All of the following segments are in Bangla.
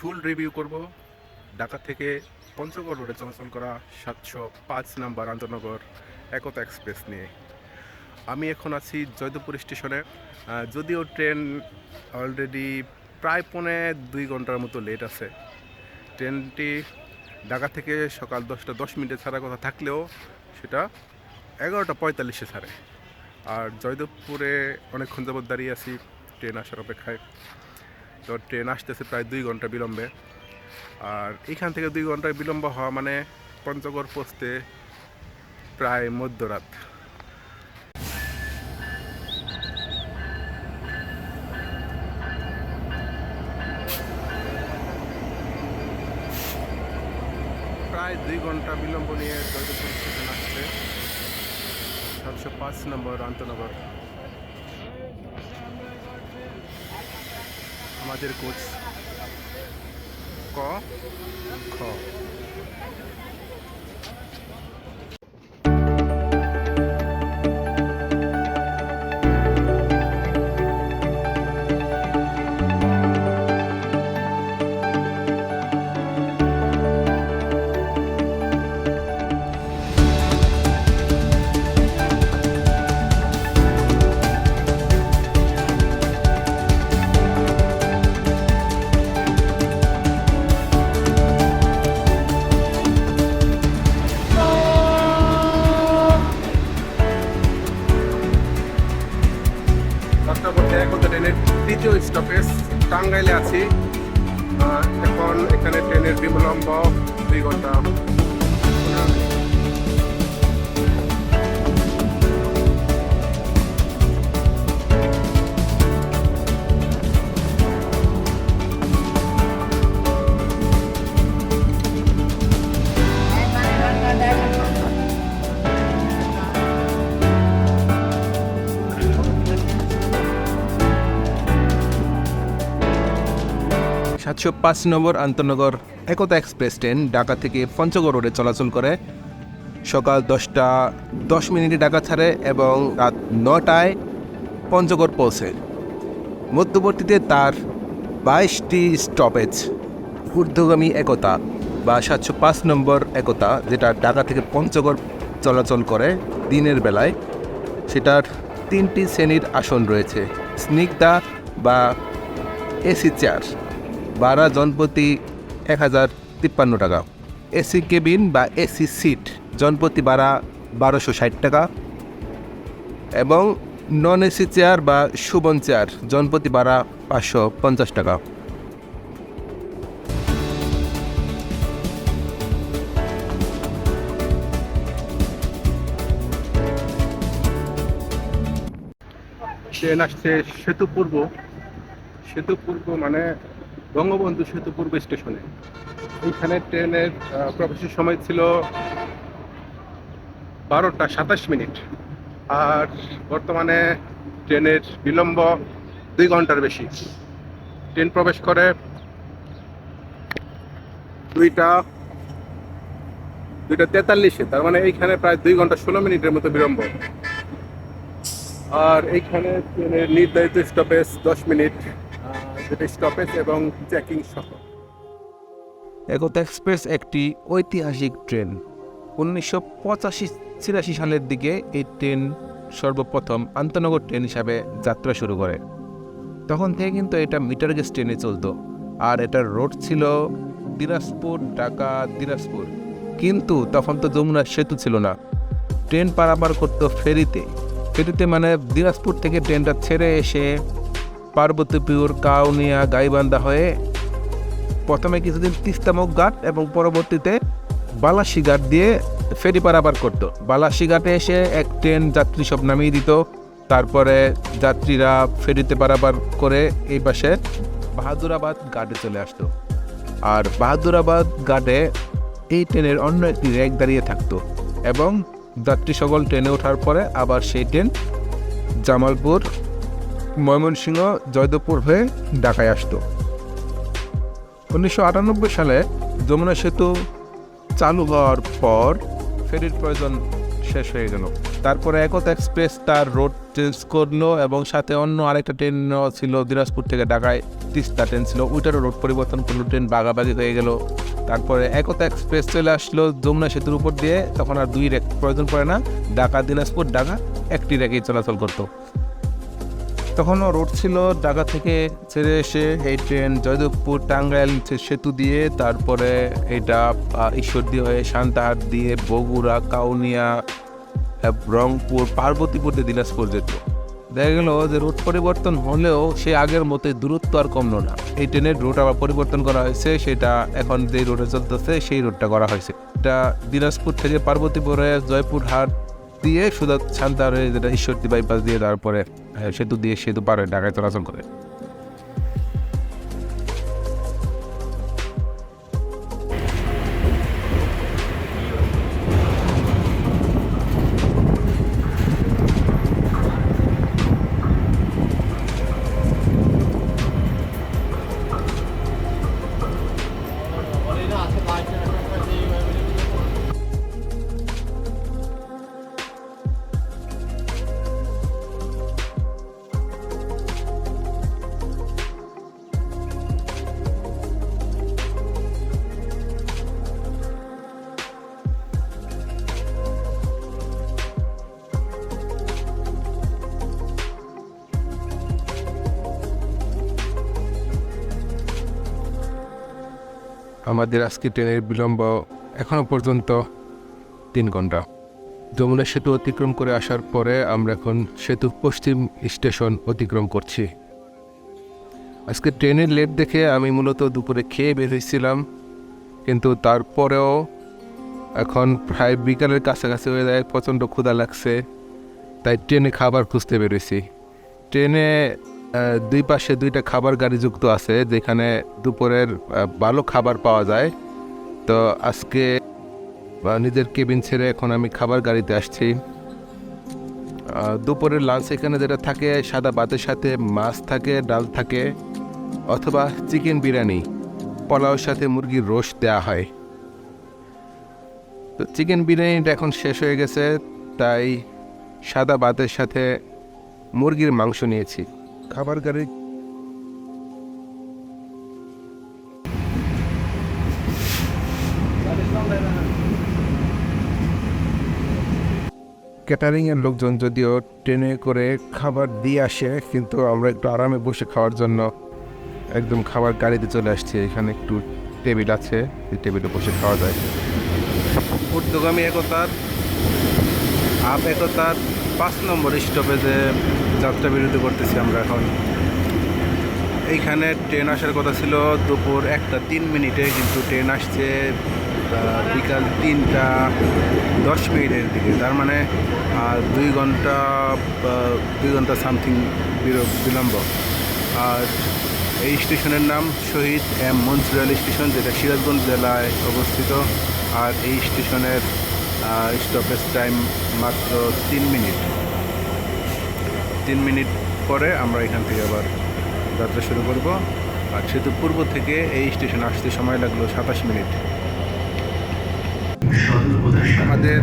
ফুল রিভিউ করব ঢাকা থেকে পঞ্চগড় রোডে চলাচল করা 705 নম্বর আন্তনগর একতা এক্সপ্রেস নিয়ে। আমি এখন আছি জয়দেবপুর স্টেশনে। যদিও ট্রেন অলরেডি প্রায় 2.5 ঘন্টার মতো লেট আছে। ট্রেনটি ঢাকা থেকে সকাল 10টা 10 মিনিটে ছাড়ার কথা থাকলেও সেটা 11টা 45-এ ছাড়ে। আর জয়দেবপুরে অনেকক্ষণ যাবৎ দাঁড়িয়ে আছি ট্রেন আসার অপেক্ষায়। তো ট্রেন আসতেছে প্রায় 2 ঘন্টা বিলম্বে। আর এখান থেকে 2 ঘন্টা বিলম্ব হওয়া মানে পঞ্চগড় পৌঁছতে প্রায় মধ্যরাত। প্রায় 2 ঘন্টা বিলম্ব নিয়ে জয়দেবপুর স্টেশন আসছে 705 নম্বর আন্তনগর। আমাদের কোচ ক খ। একতা ট্রেনের তৃতীয় স্টপেজ টাঙ্গাইলে আছি। এখন এখানে ট্রেনের বিলম্ব 2 ঘন্টা। 705 নম্বর আন্তনগর একতা এক্সপ্রেস ট্রেন ঢাকা থেকে পঞ্চগড় রোডে চলাচল করে। সকাল 10টা 10 মিনিটে ঢাকা ছাড়ে এবং রাত 9টায় পঞ্চগড় পৌঁছে। মধ্যবর্তীতে তার 22টি স্টপেজ। ঊর্ধ্বগামী একতা বা 705 নম্বর একতা, যেটা ঢাকা থেকে পঞ্চগড় চলাচল করে দিনের বেলায়, সেটার 3টি শ্রেণীর আসন রয়েছে। স্নিগ্ধা বা এসি চেয়ার, ভাড়া জনপ্রতি 1053 টাকা। এসি কেবিন বা এসি সিট জনপ্রতি ভাড়া 1260 টাকা। এবং নন এসি চেয়ার বা শোভন চেয়ার জনপ্রতি ভাড়া 550 টাকা। ট্রেন আসছে সেতু পূর্ব মানে বঙ্গবন্ধু সেতু পূর্ব স্টেশনে। এইখানে ট্রেনের প্রবেশের সময় ছিল 12টা 27 মিনিট। আর বর্তমানে ট্রেনের বিলম্ব 2 ঘন্টার বেশি। ট্রেন প্রবেশ করে 2টা 43-এ, তার মানে এইখানে প্রায় 2 ঘন্টা 16 মিনিটের মতো বিলম্ব। আর এইখানে ট্রেনের নির্ধারিত স্টপেজ 10 মিনিট, যেটা স্টপেজ এবং চেকিং সহ। একতা এক্সপ্রেস একটি ঐতিহাসিক ট্রেন। 1985-86 সালের দিকে এই ট্রেন সর্বপ্রথম আন্তনগর ট্রেন হিসাবে যাত্রা শুরু করে। তখন থেকে কিন্তু এটা মিটার গেজ ট্রেনে চলতো। আর এটার রোড ছিল দিনাজপুর, ঢাকা, দিনাজপুর। কিন্তু তখন তো যমুনা সেতু ছিল না। ট্রেন পারাপার করতো ফেরিতে মানে দিনাজপুর থেকে ট্রেনটা ছেড়ে এসে পার্বতীপুর, কাউনিয়া, গাইবান্ধা হয়ে প্রথমে কিছুদিন তিস্তামুখ ঘাট এবং পরবর্তীতে বালাসী ঘাট দিয়ে ফেরি পারাপার করতো। বালাসী ঘাটে এসে এক ট্রেন যাত্রী সব নামিয়ে দিত। তারপরে যাত্রীরা ফেরিতে পারাপার করে এই পাশে বাহাদুরাবাদ ঘাটে চলে আসতো। আর বাহাদুরাবাদ ঘাটে এই ট্রেনের অন্য একটি রেক দাঁড়িয়ে থাকতো এবং যাত্রী সকল ট্রেনে ওঠার পরে আবার সেই ট্রেন জামালপুর, ময়মনসিংহ, জয়দেবপুর হয়ে ঢাকায় আসতো। 1998 সালে যমুনা সেতু চালু হওয়ার পর ফেরির প্রয়োজন শেষ হয়ে গেল। তারপরে একতা এক্সপ্রেস তার রোড চেঞ্জ করলো এবং সাথে অন্য আরেকটা ট্রেন ছিল দিনাজপুর থেকে ঢাকায়, তিস্তা ট্রেন ছিল, ওইটারও রোড পরিবর্তন করলো, ট্রেন ভাগাভাগি হয়ে গেল। তারপরে একতা এক্সপ্রেস চলে আসলো যমুনা সেতুর উপর দিয়ে, তখন আর দুই রেক প্রয়োজন পড়ে না, ঢাকা দিনাজপুর ঢাকা একটি রেকেই চলাচল করতো। তখনও রোড ছিল ঢাকা থেকে ছেড়ে এসে এই ট্রেন জয়দেবপুর টাঙ্গাইল সেতু দিয়ে, তারপরে এটা ঈশ্বরদী হয়ে সান্তাহার দিয়ে বগুড়া, কাউনিয়া, রংপুর, পার্বতীপুর দিয়ে দিনাজপুর যেত। দেখা গেল যে রুট পরিবর্তন হলেও সে আগের মতো দূরত্ব আর কমলো না। এই ট্রেনের রুট আবার পরিবর্তন করা হয়েছে, সেটা এখন যে রোডে চলতেছে সেই রুটটা করা হয়েছে। এটা দিনাজপুর থেকে পার্বতীপুরে জয়পুরহাট দিয়ে সুদা সান্তাহারে, যেটা ঈশ্বরদী বাইপাস দিয়ে, তারপরে সেতু দিয়ে সেতু পার হয়ে ঢাকায় চলাচল করে। আমাদের আজকে ট্রেনের বিলম্ব এখনও পর্যন্ত 3 ঘন্টা। যমুনা সেতু অতিক্রম করে আসার পরে আমরা এখন সেতু পশ্চিম স্টেশন অতিক্রম করছি। আজকে ট্রেনের লেট দেখে আমি মূলত দুপুরে খেয়ে বের হয়েছিলাম, কিন্তু তারপরেও এখন প্রায় বিকালের কাছাকাছি হয়ে যায়, প্রচণ্ড ক্ষুধা লাগছে, তাই ট্রেনে খাবার খুঁজতে বেরোইছি। ট্রেনে দুই পাশে 2টা খাবার গাড়ি যুক্ত আছে, যেখানে দুপুরের ভালো খাবার পাওয়া যায়। তো আজকে নিজের কেবিন ছেড়ে এখন আমি খাবার গাড়িতে আসছি। দুপুরের লাঞ্চ এখানে যেটা থাকে, সাদা ভাতের সাথে মাছ থাকে, ডাল থাকে, অথবা চিকেন বিরিয়ানি, পোলাওর সাথে মুরগির রোস্ট দেওয়া হয়। তো চিকেন বিরিয়ানিটা এখন শেষ হয়ে গেছে, তাই সাদা ভাতের সাথে মুরগির মাংস নিয়েছি। খাবার গাড়ি ক্যাটারিংয়ের লোকজন যদিও ট্রেনে করে খাবার দিয়ে আসে, কিন্তু আমরা একটু আরামে বসে খাওয়ার জন্য একদম খাবার গাড়িতে চলে আসছি। এখানে একটু টেবিল আছে, এই টেবিলে বসে খাওয়া যায়। ঊর্ধ্বগামী একতার একতার 5 নম্বর স্টপেজে যাত্রা বিরতি করতেছি আমরা এখন। এইখানে ট্রেন আসার কথা ছিল দুপুর 1:03, কিন্তু ট্রেন আসছে বিকাল 3:10 দিকে। তার মানে 2 ঘন্টা সামথিং বিলম্ব। আর এই স্টেশনের নাম শহীদ এম মনসুর আলী স্টেশন, যেটা সিরাজগঞ্জ জেলায় অবস্থিত। আর এই স্টেশনের স্টপেজ টাইম মাত্র 3 মিনিট। 3 মিনিট পরে আমরা এখান থেকে আবার যাত্রা শুরু করব। আর সেতু পূর্ব থেকে এই স্টেশন আসতে সময় লাগলো 27 মিনিট। আমাদের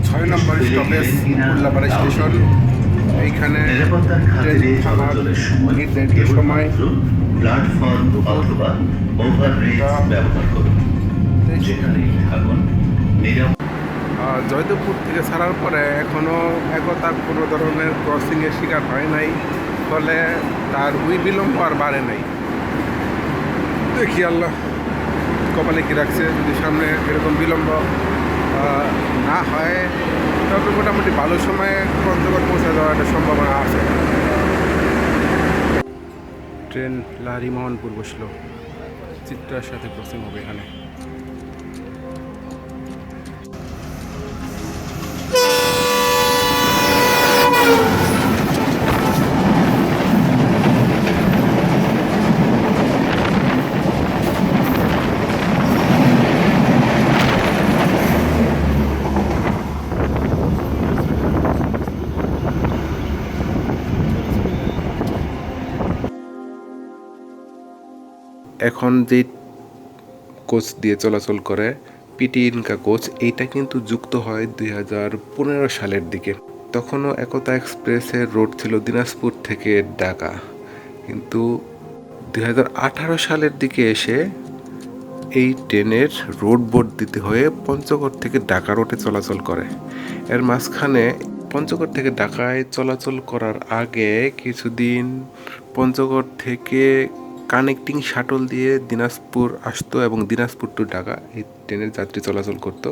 6 নম্বর স্টপেজ উল্লাপাড়া স্টেশন। এইখানে ট্রেন থামার নির্ধারিত সময় প্ল্যাটফর্ম অথবা ওভারব্রিজ ব্যবহার করুন। যেখানেই থাকুন জয়দেবপুর থেকে ছাড়ার পরে এখনও একতার কোনো ধরনের ক্রসিংয়ের শিকার হয় নাই, ফলে তার ওই বিলম্ব আর বাড়ে নাই। দেখি আল্লাহ কপালে কি রাখছে, যদি সামনে এরকম বিলম্ব না হয় তবে মোটামুটি ভালো সময়ে পঞ্চগড় পৌঁছে যাওয়ার একটা সম্ভাবনা আছে। ট্রেন লাহিড়িমোহনপুর বসলো, চিত্রার সাথে ক্রসিং হবে এখানে। এখন যে কোচ দিয়ে চলাচল করে পিটি ইনকা কোচ এইটা কিন্তু যুক্ত হয় 2015 সালের দিকে। তখনও একতা এক্সপ্রেসের রুট ছিল দিনাজপুর থেকে ঢাকা, কিন্তু 2018 সালের দিকে এসে এই ট্রেনের রোড বর্ধিত হয়ে পঞ্চগড় থেকে ঢাকা রোডে চলাচল করে। এর মাঝখানে পঞ্চগড় থেকে ঢাকায় চলাচল করার আগে কিছুদিন পঞ্চগড় থেকে কানেক্টিং শাটল দিয়ে দিনাজপুর আসতো এবং দিনাজপুর টু ঢাকা এই ট্রেনের যাত্রী চলাচল করতো।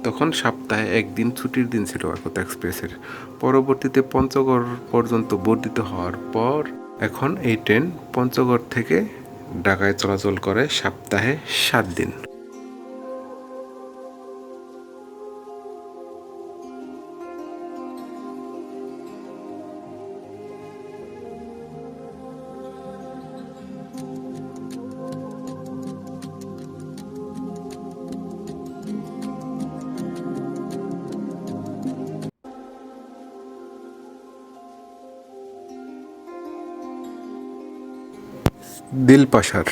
তখন সপ্তাহে একদিন ছুটির দিন ছিল একতা এক্সপ্রেসের। পরবর্তীতে পঞ্চগড় পর্যন্ত বর্ধিত হওয়ার পর এখন এই ট্রেন পঞ্চগড় থেকে ঢাকায় চলাচল করে সপ্তাহে 7 দিন। দিলপাশার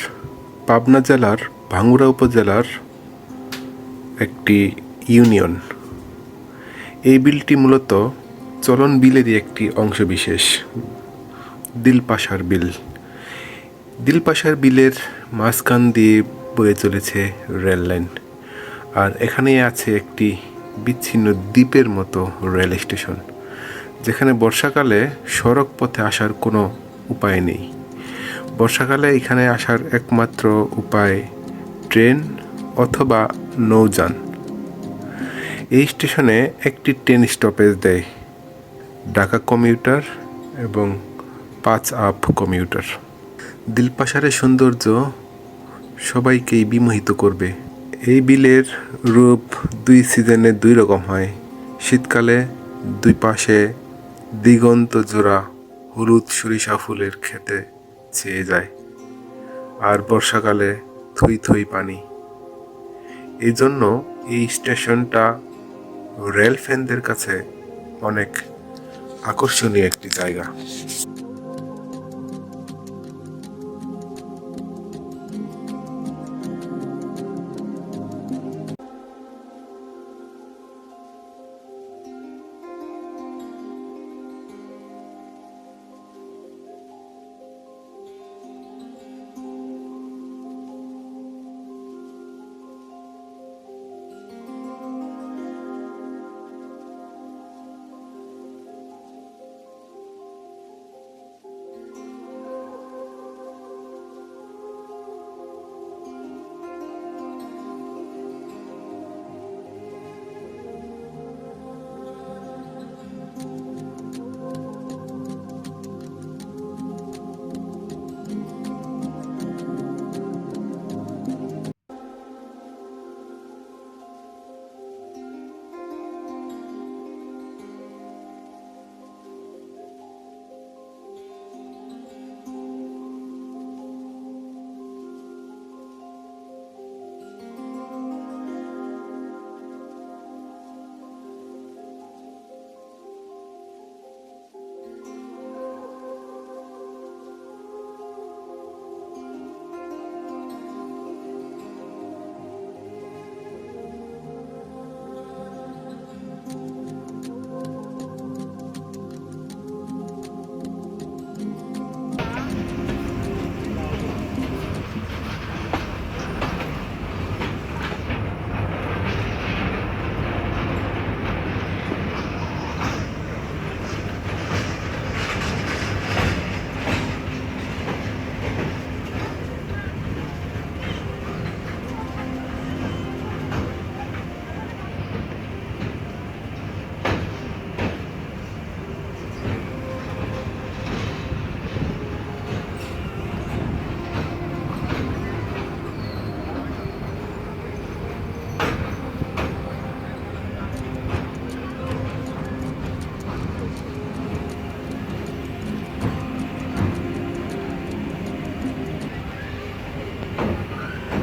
পাবনা জেলার ভাঙ্গুড়া উপজেলার একটি ইউনিয়ন। এই বিলটি মূলত চলন বিলেরই একটি অংশবিশেষ, দিলপাশার বিল। দিলপাশার বিলের মাঝখান দিয়ে বয়ে চলেছে রেল লাইন, আর এখানেই আছে একটি বিচ্ছিন্ন দ্বীপের মতো রেল স্টেশন, যেখানে বর্ষাকালে সড়ক পথে আসার কোনো উপায় নেই। বর্ষাকালে এখানে আসার একমাত্র উপায় ট্রেন অথবা নৌযান। এই স্টেশনে একটি ট্রেন স্টপেজ দেয়, ঢাকা কমিউটার এবং 5 কমিউটার। দিলপাশারের সৌন্দর্য সবাইকেই বিমোহিত করবে। এই বিলের রূপ 2 সিজনে 2 রকম হয়। শীতকালে 2 পাশে দিগন্ত জোড়া হলুদ সরিষা ফুলের খেতে ছেয়ে যায়, আর বর্ষাকালে থই থই পানি। এই জন্য এই স্টেশনটা রেল ফ্যানদের কাছে অনেক আকর্ষণীয় একটি জায়গা।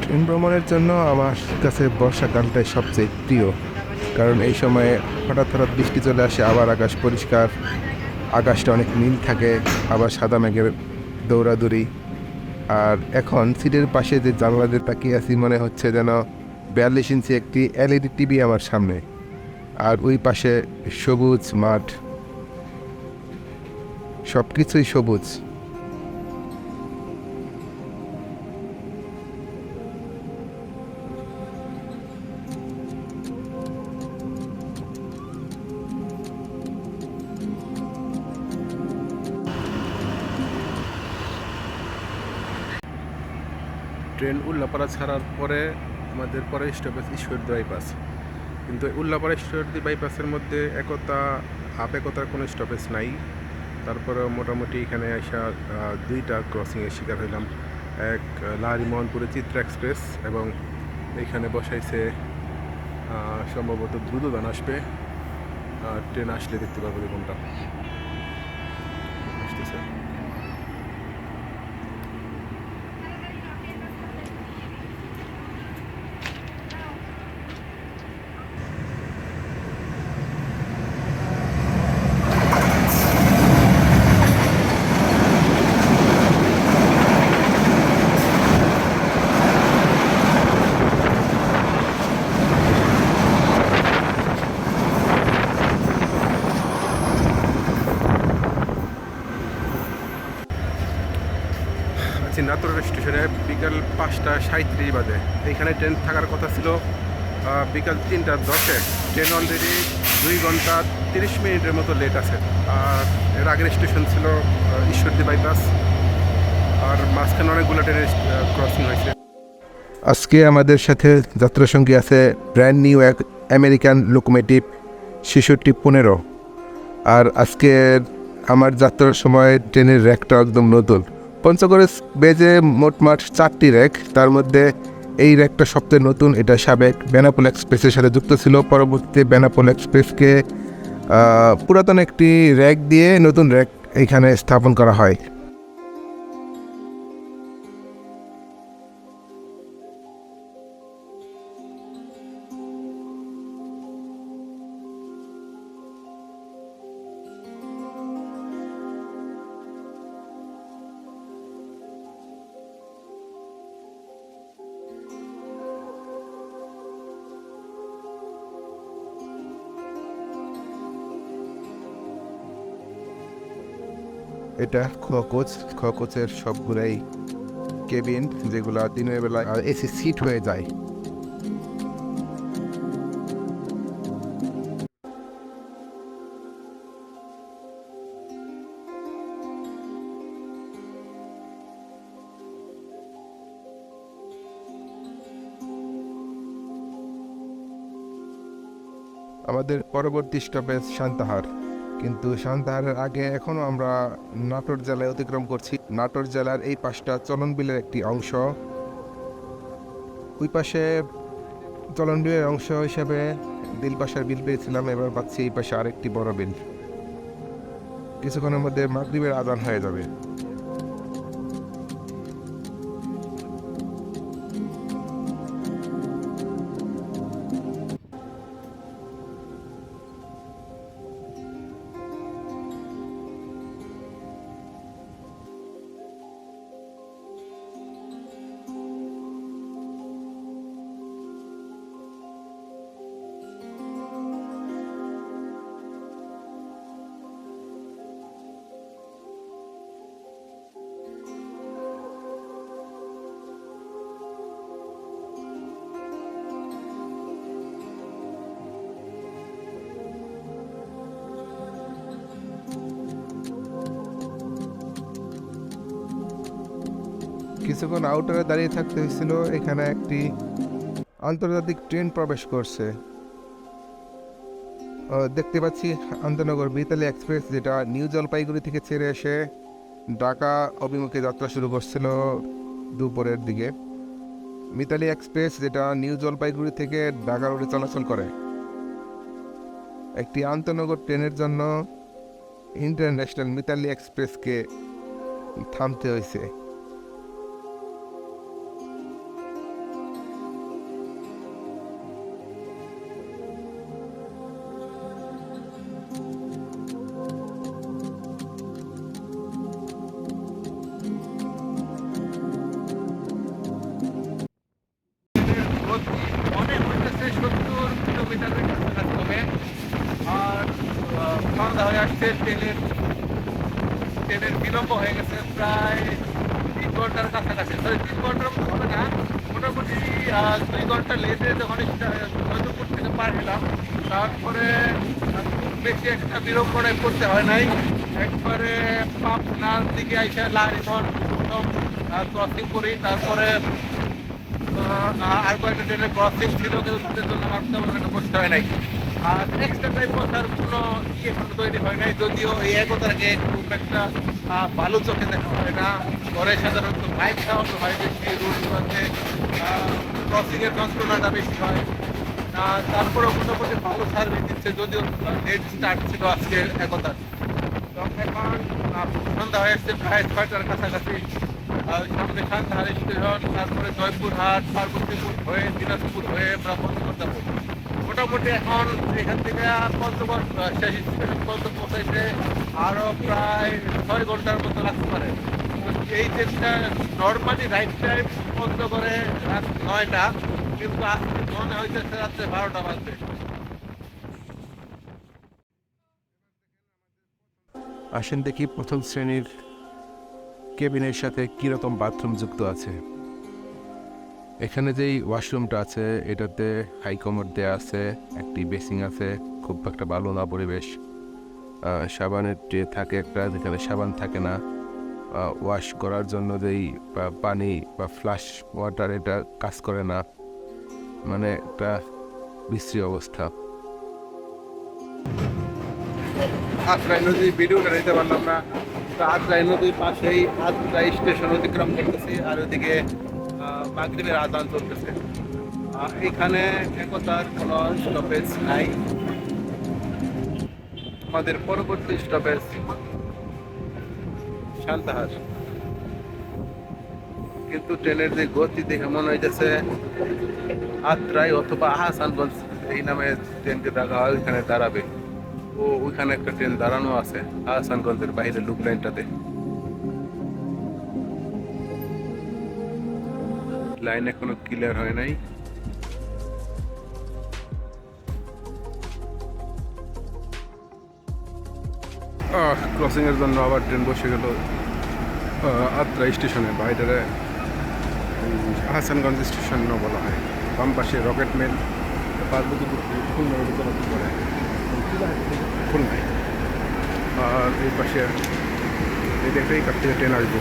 ট্রেন ভ্রমণের জন্য আমার কাছে বর্ষাকালটাই সবচেয়ে প্রিয়, কারণ এই সময়ে হঠাৎ হঠাৎ বৃষ্টি চলে আসে, আবার আকাশ পরিষ্কার, আকাশটা অনেক নীল থাকে, আবার সাদা মেঘের দৌড়াদৌড়ি। আর এখন সিটের পাশে যে জানলা দিয়ে তাকিয়ে আছি, মনে হচ্ছে যেন 42 ইঞ্চি একটি এলইডি টিভি আমার সামনে, আর ওই পাশে সবুজ মাঠ, সব কিছুই সবুজ। ট্রেন উল্লাপাড়া ছাড়ার পরে আমাদের পরে স্টপেজ ঈশ্বরদী বাইপাস, কিন্তু উল্লাপাড়া ঈশ্বরদী বাইপাসের মধ্যে একতার কোনো স্টপেজ নাই। তারপরে মোটামুটি এখানে আসা দুইটা ক্রসিংয়ের শিকার হইলাম, এক লাহারি মোহনপুরে চিত্রা এক্সপ্রেস, এবং এখানে বসাইছে সম্ভবত দ্রুতগান আসবে। ট্রেন আসলে দেখতে পারবো কোনটা আসতেছে। আছি নাটোর স্টেশনে, বিকাল 5:37 বাজে। এইখানে ট্রেন থাকার কথা ছিল বিকাল 3:10-এ। ট্রেন অলরেডি 2 ঘন্টা 30 মিনিটের মতো লেট আছে। আর এর আগের স্টেশন ছিল ঈশ্বরদী বাইপাস, আর মাঝখানে অনেকগুলো ট্রেনের ক্রসিং হয়েছে। আজকে আমাদের সাথে যাত্রা সঙ্গী আছে ব্র্যান্ড নিউ এক আমেরিকান লোকোমোটিভ 6615। আর আজকে আমার যাত্রার সময় ট্রেনের র্যাকটা একদম নতুন। পঞ্চগড়ে বেজে মোটমাট 4টি র্যাক, তার মধ্যে এই র্যাকটা সবচেয়ে নতুন। এটা সাবেক বেনাপোল এক্সপ্রেসের সাথে যুক্ত ছিল, পরবর্তীতে বেনাপোল এক্সপ্রেসকে পুরাতন একটি র্যাক দিয়ে নতুন র্যাক এখানে স্থাপন করা হয়। এটা কোচের সবগুলাই কেবিন, যেগুলা দিনের বেলা এসি সিট হয়ে যায়। আমাদের পরবর্তী স্টপেজ সান্তাহার, কিন্তু সান্তাহারের আগে এখনও আমরা নাটোর জেলায় অতিক্রম করছি। নাটোর জেলার এই পাশটা চলনবিলের একটি অংশ। ওই পাশে চলনবিলের অংশ হিসেবে দিলপাশার বিল পেয়েছিলাম, এবার পাচ্ছি এই পাশে আরেকটি বড় বিল। কিছুক্ষণের মধ্যে মাগরিবের আজান হয়ে যাবে। কিছুক্ষণ আউটারে দাঁড়িয়ে থাকতে হয়েছিল। এখানে একটি আন্তর্জাতিক ট্রেন প্রবেশ করছে। দেখতে পাচ্ছি আন্তনগর মিতালি এক্সপ্রেস, যেটা নিউ জলপাইগুড়ি থেকে ছেড়ে এসে ঢাকা অভিমুখে যাত্রা শুরু করছিল দুপুরের দিকে। মিতালি এক্সপ্রেস যেটা নিউ জলপাইগুড়ি থেকে ঢাকা রোডে চলাচল করে। একটি আন্তনগর ট্রেনের জন্য ইন্টারন্যাশনাল মিতালি এক্সপ্রেসকে থামতে হয়েছে। হয়েছে ট্রেনের বিলম্ব হয়ে গেছে প্রায় 3 ঘন্টার কাছাকাছি। 3 ঘন্টার মতো হবে না, মোটামুটি 2 ঘন্টা লেটে যখন জয়দেবপুর থেকে পার হলাম, তারপরে খুব বেশি একটা বিড়ম্বনায় পড়তে হয় নাই। একবারে পাবনার দিকে আইসা লারিমন প্রথম ক্রসিং করি, তারপরে আর কয়েকটা ট্রেনের ক্রসিং ছিল, কিন্তু তাদের জন্য আমার তেমন একটা কষ্ট হয় নাই। আর এক্সট্রা টাইম বসার কোনো এখনো তৈরি হয় নাই, যদিও এই একতাকে খুব একটা ভালো চোখে দেখা হয় না। পরে সাধারণত বাইক চালানো হয় বেশি, রোডগুলোতে ক্রসিংয়ের যন্ত্রণাটা বেশি হয়। তারপরেও মোটামুটি ভালো সার্ভিস দিচ্ছে, যদিও লেট স্টার্ট ছিল আজকে একতার। এখন সন্ধ্যা হয়ে এসছে প্রায় 6টার কাছাকাছি। সামনে সান্তাহার স্টেশন, তারপরে জয়পুরহাট, পার্বতীপুর হয়ে দিনাজপুর হয়ে আমরা পঞ্চগড় যাবো। মোটামুটি এখন এখান থেকে পঞ্চগড় শেষ স্টেশন পর্যন্ত পৌঁছাইতে আরও প্রায় 6 ঘন্টার মতো লাগতে পারে। এই ট্রেনটা নর্মালি রাইট টাইম পঞ্চগড়ে রাত 9টা, কিন্তু আজকে মনে হইতেছে রাত্রে 12টা বাজবে। আসেন দেখি প্রথম শ্রেণীর কেবিনের সাথে কীরকম বাথরুম যুক্ত আছে। এখানে যেই ওয়াশরুমটা আছে এটাতে হাইকমোড দেওয়া আছে, একটি বেসিং আছে, খুব একটা ভালো না পরিবেশ। সাবানের ট্রে থাকে একটা, যেখানে সাবান থাকে না। ওয়াশ করার জন্য যেই পানি বা ফ্লাশ ওয়াটার এটা কাজ করে না, মানে একটা বিশ্রী অবস্থা। আত্রাই নদী ভিডিওটা নিতে পারলাম না, তো আত্রাই নদীর পাশেই আত্রাই স্টেশন অতিক্রম করতেছি, আর ওদিকে মাগরিবের আজান চলতেছে। এখানে একতার কোনো স্টপেজ নাই। আমাদের পরবর্তী স্টপেজ সান্তাহার, কিন্তু ট্রেনের যে গতি দেখে মনে হইতেছে আত্রাই অথবা আহসানগঞ্জ এই নামে ট্রেনকে দেখা হয়, ওইখানে দাঁড়াবে। ও ওইখানে একটা ট্রেন দাঁড়ানো আছে আহসানগঞ্জের বাইরে লুপ লাইনটাতে। লাইন এখনো ক্লিয়ার হয় নাই। ক্রসিং এর জন্য আবার ট্রেন বসে গেল আত্রা স্টেশনে বাইরে, হাসানগঞ্জ স্টেশনও বলা হয়। বাম পাশে রকেট মেল, পার্বতীপুর খুলনার চলাচল করে, খুলনায়। আর এই পাশে এই দেখেই কাছ থেকে ট্রেন আসবো।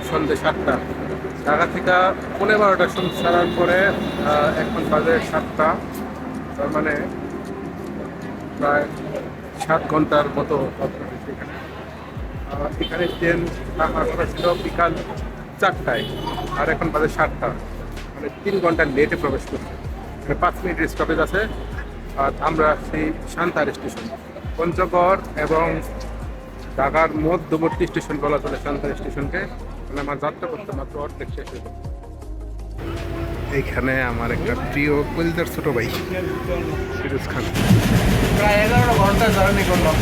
সন্ধ্যে 7টা, ঢাকা থেকে 12:15 সময় ছাড়ার পরে এখন বাজে 7টা, তার মানে প্রায় 7 ঘন্টার মতো এখানে ট্রেন থাকার কথা ছিল বিকাল 4টায়, আর এখন বাজে 7টা, মানে 3 ঘন্টা লেটে প্রবেশ করছে। মানে 5 মিনিটের স্টপেজ আছে। আর আমরা সেই সান্তাহার স্টেশন, পঞ্চগড় এবং ঢাকার মধ্যবর্তী স্টেশন বলা চলে সান্তাহার স্টেশনকে। মানে আমার যাত্রা করতে মাত্র অর্ধেক শেষ হলো। এইখানে আমার একটা প্রিয় কলিজার ছোট ভাই ফিরোজ খান প্রায় 11 ঘন্টা জার্নি করলাম।